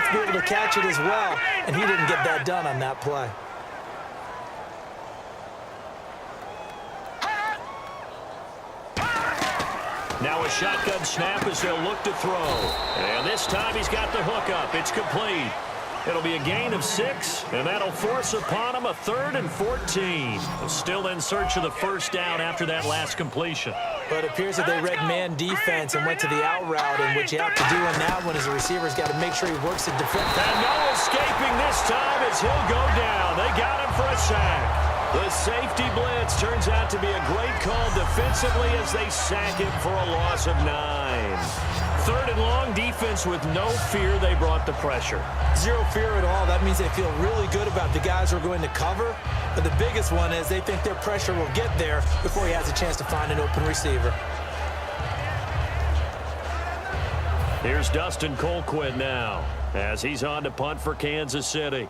to be able to catch it as well, and he didn't get that done on that play. Now a shotgun snap as they'll look to throw. And this time he's got the hook up. It's complete. It'll be a gain of 6, and that'll force upon him a 3rd and 14. Still in search of the first down after that last completion. But it appears that they read man defense and went to the out route, and what you have to do in that one is the receiver's got to make sure he works the defense. And no escaping this time as he'll go down. They got him for a sack. The safety blitz turns out to be a great call defensively as they sack him for a loss of 9. 3rd and long, defense with no fear. They brought the pressure. Zero fear at all. That means they feel really good about the guys who are going to cover. But the biggest one is they think their pressure will get there before he has a chance to find an open receiver. Here's Dustin Colquitt now as he's on to punt for Kansas City.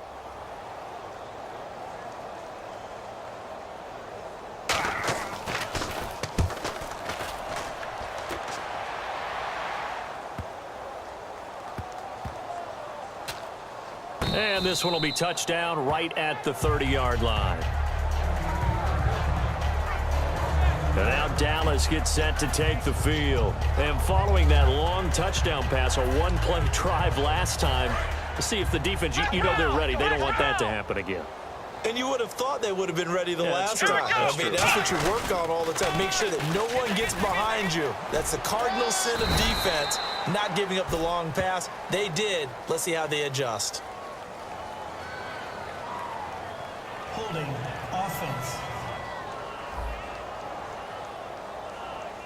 And this one will be touchdown right at the 30-yard line. And now Dallas gets set to take the field. And following that long touchdown pass, a one-play drive last time, to see if the defense, you know they're ready. They don't want that to happen again. And you would have thought they would have been ready the last time. I mean, that's what you work on all the time. Make sure that no one gets behind you. That's the cardinal sin of defense, not giving up the long pass. They did. Let's see how they adjust. Holding offense.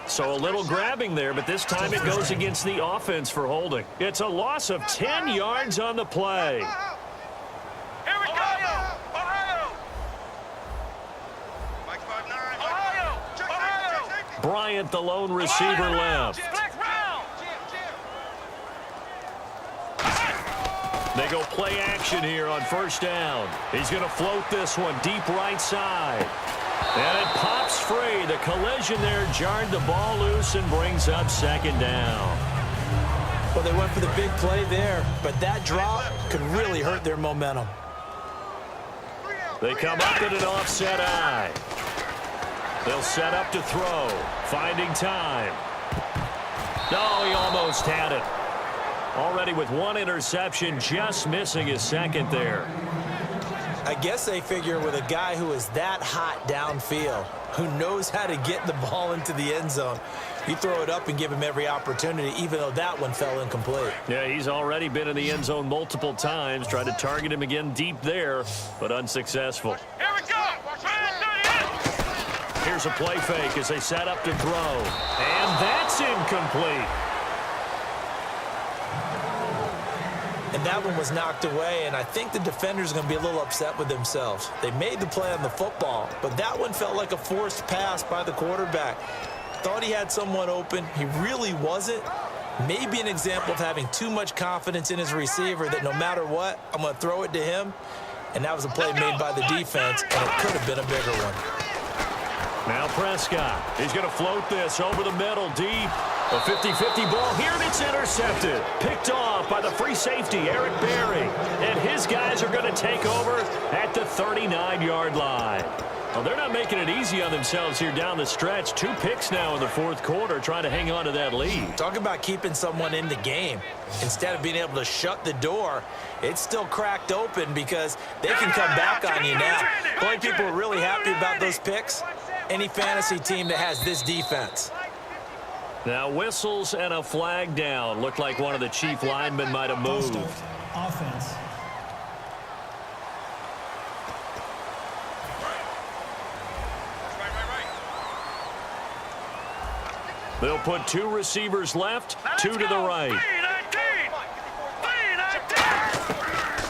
So a little grabbing there, but this time it goes against the offense for holding. It's a loss of 10 yards on the play. Here we go! Ohio! Mike 5'9". Ohio! Bryant, the lone receiver, left. They go play action here on first down. He's going to float this one deep right side. And it pops free. The collision there jarred the ball loose and brings up 2nd down. Well, they went for the big play there, but that drop could really hurt their momentum. They come up in an offset eye. They'll set up to throw. Finding time. No, he almost had it. Already with 1 interception, just missing his 2nd there. I guess they figure with a guy who is that hot downfield, who knows how to get the ball into the end zone, you throw it up and give him every opportunity, even though that one fell incomplete. Yeah, he's already been in the end zone multiple times. Tried to target him again deep there, but unsuccessful. Here we go! Here's a play fake as they set up to throw. And that's incomplete. And that one was knocked away, and I think the defenders are going to be a little upset with themselves. They made the play on the football, but that one felt like a forced pass by the quarterback. Thought he had someone open. He really wasn't. Maybe an example of having too much confidence in his receiver that no matter what, I'm going to throw it to him. And that was a play made by the defense, and it could have been a bigger one. Now Prescott. He's going to float this over the middle deep. A 50-50 ball here, and it's intercepted. Picked off by the free safety, Eric Berry. And his guys are going to take over at the 39-yard line. Well, they're not making it easy on themselves here down the stretch. 2 picks now in the 4th quarter, trying to hang on to that lead. Talk about keeping someone in the game. Instead of being able to shut the door, it's still cracked open because they can come back on you now. Boy, people are really happy about those picks. Any fantasy team that has this defense. Now whistles and a flag down. Looked like one of the Chief linemen might have moved. Offense. They'll put 2 receivers left, 2 to the right.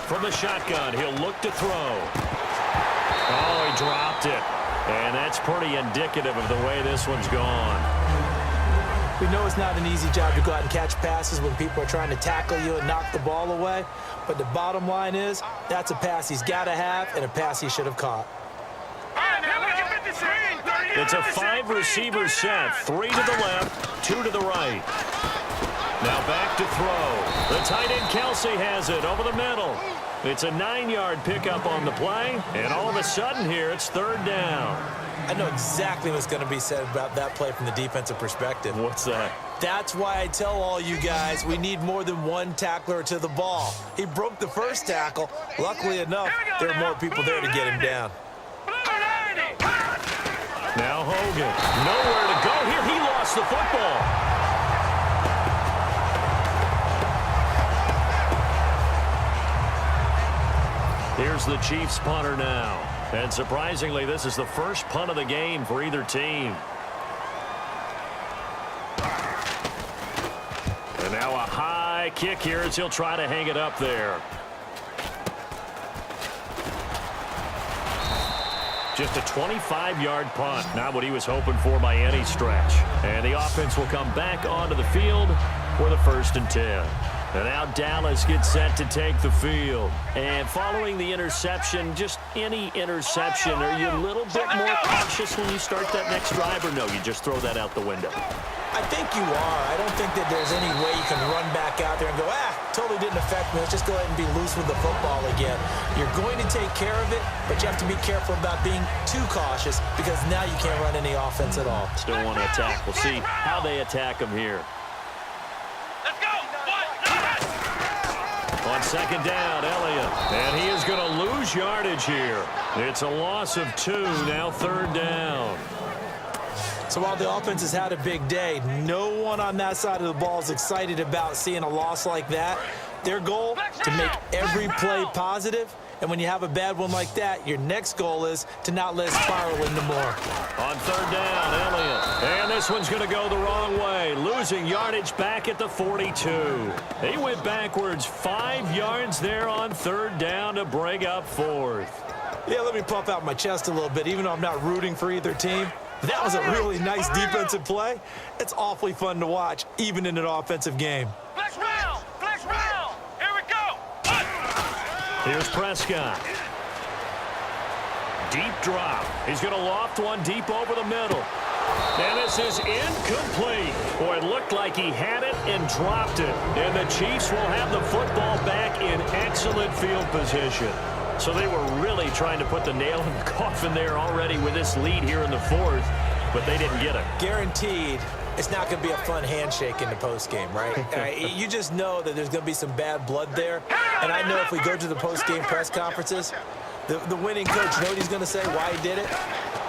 From the shotgun, he'll look to throw. Oh, he dropped it. And that's pretty indicative of the way this one's gone. We know it's not an easy job to go out and catch passes when people are trying to tackle you and knock the ball away. But the bottom line is, that's a pass he's got to have and a pass he should have caught. It's a 5-receiver set. 3 to the left, 2 to the right. Now back to throw. The tight end Kelsey has it over the middle. It's a 9-yard pickup on the play, and all of a sudden here it's third down. I know exactly what's going to be said about that play from the defensive perspective. What's that? That's why I tell all you guys we need more than one tackler to the ball. He broke the first tackle. Luckily enough, there are more people there to get him down. Now Hogan. Nowhere to go here. He lost the football. Here's the Chiefs punter now. And surprisingly, this is the first punt of the game for either team. And now a high kick here as he'll try to hang it up there. Just a 25-yard punt. Not what he was hoping for by any stretch. And the offense will come back onto the field for the 1st and 10. And now Dallas gets set to take the field. And following the interception, just any interception, are you a little bit more cautious when you start that next drive, or no, you just throw that out the window? I think you are. I don't think that there's any way you can run back out there and go, totally didn't affect me. Let's just go ahead and be loose with the football again. You're going to take care of it, but you have to be careful about being too cautious because now you can't run any offense at all. Still want to attack. We'll see how they attack him here. On second down, Elliott. And he is going to lose yardage here. It's a loss of 2, now third down. So while the offense has had a big day, no one on that side of the ball is excited about seeing a loss like that. Their goal, to make every play positive. And when you have a bad one like that, your next goal is to not let it spiral into more. On third down, Elliott. And this one's going to go the wrong way. Losing yardage back at the 42. He went backwards 5 yards there on third down to bring up 4th. Yeah, let me puff out my chest a little bit, even though I'm not rooting for either team. That was a really nice defensive play. It's awfully fun to watch, even in an offensive game. Flex round! Flex round! Here we go! Here's Prescott. Deep drop. He's going to loft one deep over the middle. And this is incomplete. Boy, it looked like he had it and dropped it. And the Chiefs will have the football back in excellent field position. So they were really trying to put the nail in the coffin there already with this lead here in the 4th, but they didn't get it. Guaranteed it's not going to be a fun handshake in the postgame, right? You just know that there's going to be some bad blood there. And I know if we go to the postgame press conferences, the winning coach, you know what he's going to say, why he did it?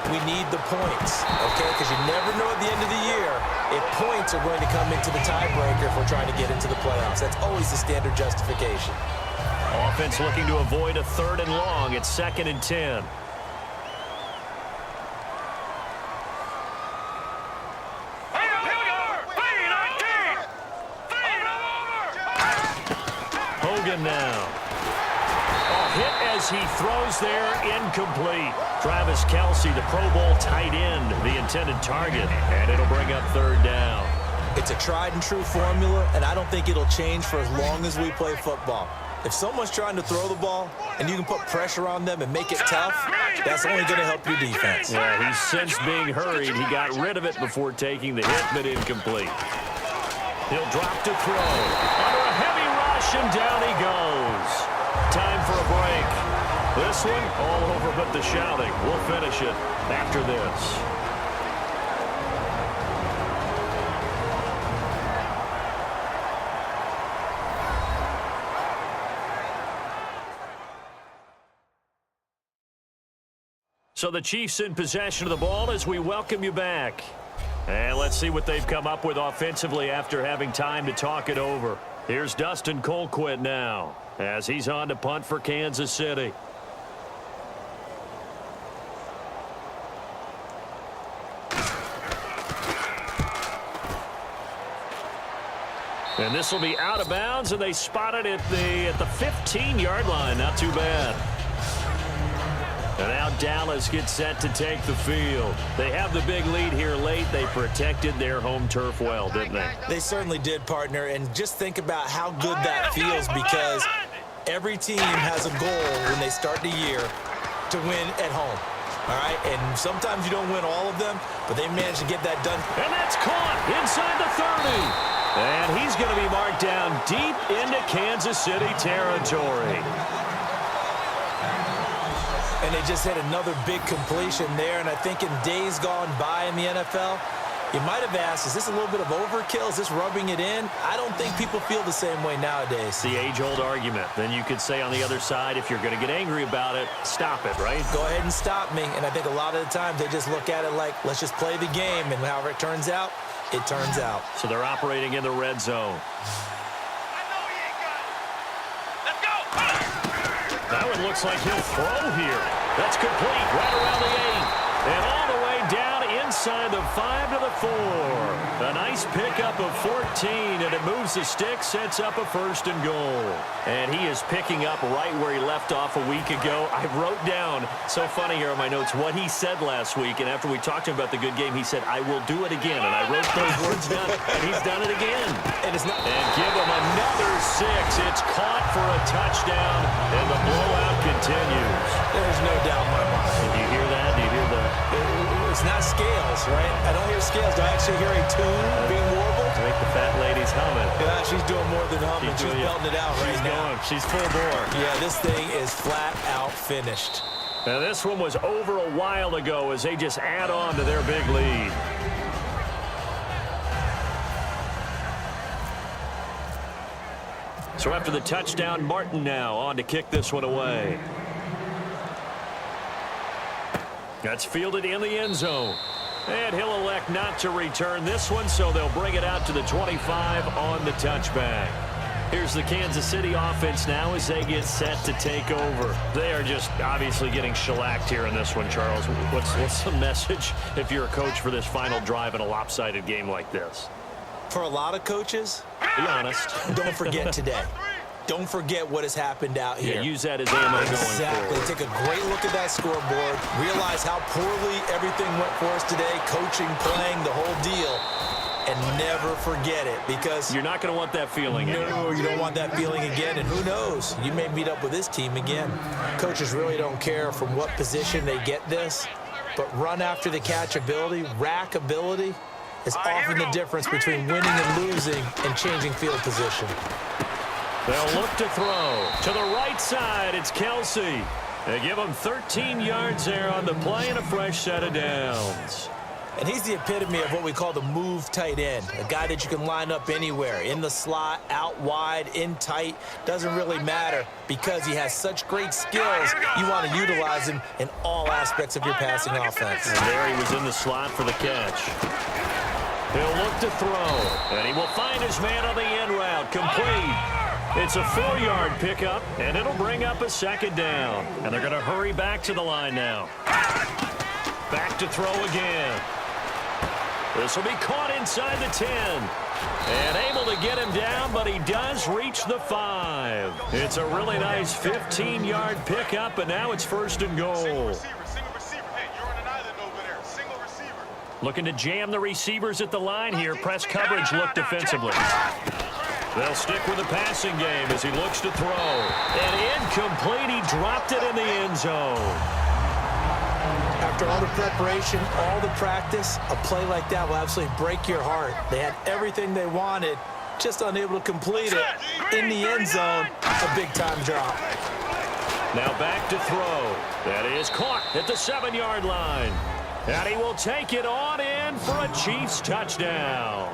We need the points, okay? Because you never know at the end of the year if points are going to come into the tiebreaker if we're trying to get into the playoffs. That's always the standard justification. Offense looking to avoid a 3rd and long. It's 2nd and 10. Hogan now. A hit as he throws there, incomplete. Travis Kelce, the Pro Bowl tight end, the intended target, and it'll bring up 3rd down. It's a tried and true formula, and I don't think it'll change for as long as we play football. If someone's trying to throw the ball and you can put pressure on them and make it tough, that's only going to help your defense. Yeah, he's since being hurried. He got rid of it before taking the hit, but incomplete. He'll drop to throw. Under a heavy rush, and down he goes. Time for a break. This one, all over but the shouting. We'll finish it after this. So the Chiefs in possession of the ball as we welcome you back. And let's see what they've come up with offensively after having time to talk it over. Here's Dustin Colquitt now as he's on to punt for Kansas City. And this will be out of bounds, and they spot it at the 15-yard line. Not too bad. And now Dallas gets set to take the field. They have the big lead here late. They protected their home turf well, didn't they? They certainly did, partner. And just think about how good that feels, because every team has a goal when they start the year to win at home. All right? And sometimes you don't win all of them, but they managed to get that done. And that's caught inside the 30. And he's going to be marked down deep into Kansas City territory. And they just hit another big completion there. And I think in days gone by in the NFL, you might have asked, is this a little bit of overkill? Is this rubbing it in? I don't think people feel the same way nowadays. The age-old argument. Then you could say on the other side, if you're going to get angry about it, stop it, right? Go ahead and stop me. And I think a lot of the times they just look at it like, let's just play the game. And however it turns out, it turns out. So they're operating in the red zone. I know he ain't got it. Let's go. That one looks like he'll throw here. That's complete right around the 8. And all the way down inside the 5 to the 4. A nice pickup of 14, and it moves the stick, sets up a 1st and goal. And he is picking up right where he left off a week ago. I wrote down, so funny here on my notes, what he said last week. And after we talked to him about the good game, he said, I will do it again. And I wrote those words down, and he's done it again. And give him another 6. It's caught for a touchdown, and the blowout continues. There's no doubt in my mind. Did you hear that? Do you hear the... It's not scales, right? I don't hear scales. Do I actually hear a tune being warbled? I think the fat lady's humming. Yeah, she's doing more than humming. She's belting it out right now. She's full bore. Yeah, this thing is flat out finished. Now, this one was over a while ago as they just add on to their big lead. So after the touchdown, Martin now on to kick this one away. That's fielded in the end zone. And he'll elect not to return this one, so they'll bring it out to the 25 on the touchback. Here's the Kansas City offense now as they get set to take over. They are just obviously getting shellacked here in this one, Charles. What's the message if you're a coach for this final drive in a lopsided game like this? For a lot of coaches, be honest. Don't forget today. Don't forget what has happened out here. Yeah, use that as ammo going forward. Exactly. Take a great look at that scoreboard. Realize how poorly everything went for us today. Coaching, playing, the whole deal. And never forget it, because you're not going to want that feeling again. No, you don't want that feeling again. And who knows? You may meet up with this team again. Coaches really don't care from what position they get this, but run after the catch ability, rack ability is often the difference between winning and losing and changing field position. They'll look to throw. To the right side, it's Kelsey. They give him 13 yards there on the play and a fresh set of downs. And he's the epitome of what we call the move tight end, a guy that you can line up anywhere, in the slot, out wide, in tight, doesn't really matter because he has such great skills. You want to utilize him in all aspects of your passing offense. And there he was in the slot for the catch. He'll look to throw, and he will find his man on the end route, complete. It's a 4-yard pickup, and it'll bring up a 2nd down. And they're going to hurry back to the line now. Back to throw again. This will be caught inside the 10. And able to get him down, but he does reach the 5. It's a really nice 15-yard pickup, and now it's 1st and goal. Single receiver. Hey, you're on an island over there. Single receiver. Looking to jam the receivers at the line here. Press coverage look defensively. They'll stick with the passing game as he looks to throw. And incomplete. He dropped it in the end zone. After all the preparation, all the practice, a play like that will absolutely break your heart. They had everything they wanted, just unable to complete it. In the end zone, a big-time drop. Now back to throw. That is caught at the 7-yard line. And he will take it on in for a Chiefs touchdown.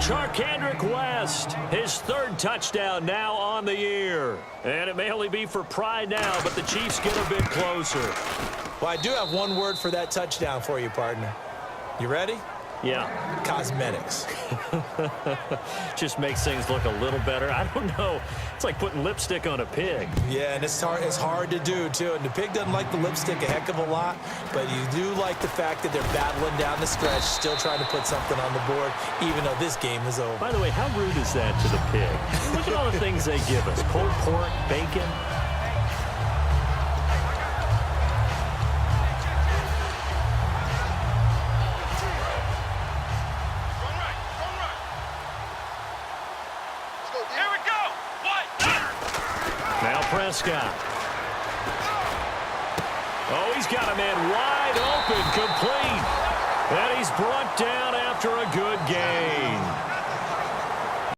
Charkandrick West, his 3rd touchdown now on the year. And it may only be for pride now, but the Chiefs get a bit closer. Well, I do have one word for that touchdown for you, partner. You ready? Yeah. Cosmetics. Just makes things look a little better. I don't know. It's like putting lipstick on a pig. Yeah, and it's hard to do, too. And the pig doesn't like the lipstick a heck of a lot, but you do like the fact that they're battling down the stretch, still trying to put something on the board, even though this game is over. By the way, how rude is that to the pig? Look at all the things they give us. Pulled pork, bacon. Prescott. Oh, he's got a man wide open, complete. And he's brought down after a good gain.